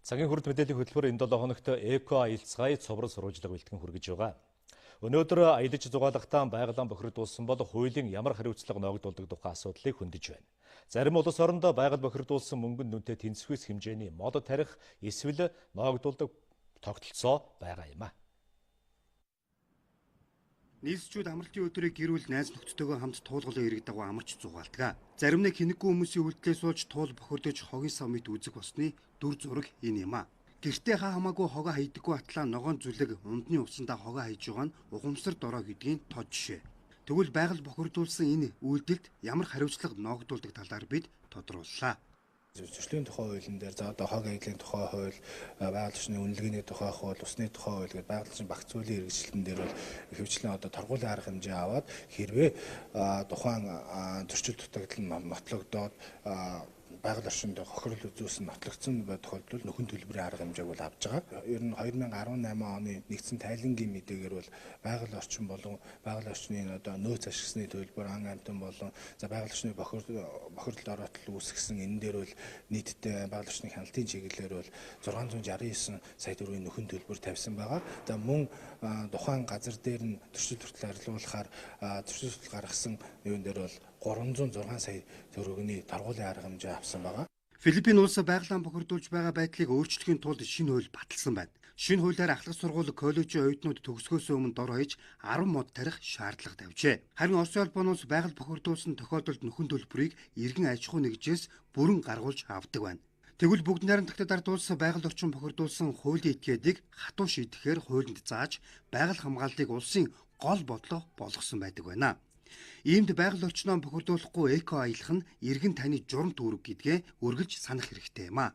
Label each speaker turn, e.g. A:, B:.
A: Цагийн хүрэлт мэдээллийн хөтөлбөр энэ 7 хоногт эко аялцгай цоврал сурвалжлага бэлтгэн хүргэж байгаа. Өнөөдөр аялаж зугаалгатаа байгалаан бохирдуулсан бол хуулийн ямар хариуцлага ногдуулдаг тухай асуудлыг хөндөж байна. Зарим улс орондоо байгаль бохирдуулсан мөнгөнд нүнтэй тэнцвэс хэмжээний мод тарих эсвэл ногдуулдаг тогтолцоо байгаа юм а.
B: Нийслэлчүүд амралтын өдрийг гэр бүл найз нөхдөдөө хамт туулгалын иргэд дагуу амарч зугаалдаг. Зарим нэг хинэггүй хүмүүсийн үйлдэлээс болж туул бохирдож хогийн сав мэт үзэг босны дүр зураг энэ юм а. Гэртээ хамаагүй хогоо хайдаггүй атлаа ногоон зүлэг ундны усандаа хогоо хайж байгаа нь ухамсар дорой гэдгийн тод жишээ. Тэгвэл байгаль бохирдуулсан энэ үйлдэлд ямар хариуцлага ногдуулдаг талаар бид тодрууллаа.
C: Зөрчлийн тухай хуулийн дээр за одоо хог аяглалын тухай хууль, байгаль орчны үнэлгээний тухай хууль, усны тухай хууль гэдэг байгаль орчны багц зүйлийн хэрэгжилтэн дээр бол ихэвчлэн одоо торгуулийн арга хэмжээ аваад хэрвээ тухайн зөрчил дутагдал нь нотлогдоод байгаль орчинд хохирол үзүүлсэн нотлогдсон тохиолдолд нөхөн төлбөрийн арга хэмжээг бол авж байгаа. Ер нь 2018 оны нэгдсэн тайлангийн мэдээгээр бол байгаль орчин болон байгаль орчны одоо нөөц ашигсны төлбөр, ан амьтан болон за байгаль орчны бохирдолд ороотол үүсгэсэн энэ дээр бол нийтдээ байгаль орчны хяналтын чиглэлээр бол 669 сая төгрөгийн нөхөн төлбөр тавьсан байгаа. За мөн тухайн газар дээр нь зөрчил хүртэл арилуулахаар зөрчил хүртэл гаргасан юун дээр бол 306 сая төгрөгийн торгуулийн арга хэмжээ авсан байгаа.
B: Филиппин улс байгалаан бохирдуулж байгаа байдлыг өөрчлөхийн тулд шинэ хууль баталсан байна. Шинэ хуулиар ахлах сургууль коллежийн оюутнууд төгсгөөс өмнө дор хаяж 10 мод тарих шаардлага тавьжээ. Харин Оросын улбан улс байгаль бохирдуулсан тохиолдолд нөхөн төлбөрийг иргэн аж ахуй нэгжээс бүрэн гаргуулж авдаг байна. Тэгвэл бүгд найрамдагтад ардуулсан байгаль орчин бохирдуулсан хуулийн этгээдийг хатуу шийдэхээр хуулинд зааж байгаль хамгааллыг улсын гол бодлого болгосон байдаг байна. Иймд байгаль орчноо бохирдуулахгүй эко аялах нь иргэн таны журам түрэг гэдгээ үргэлж санах хэрэгтэй юм а.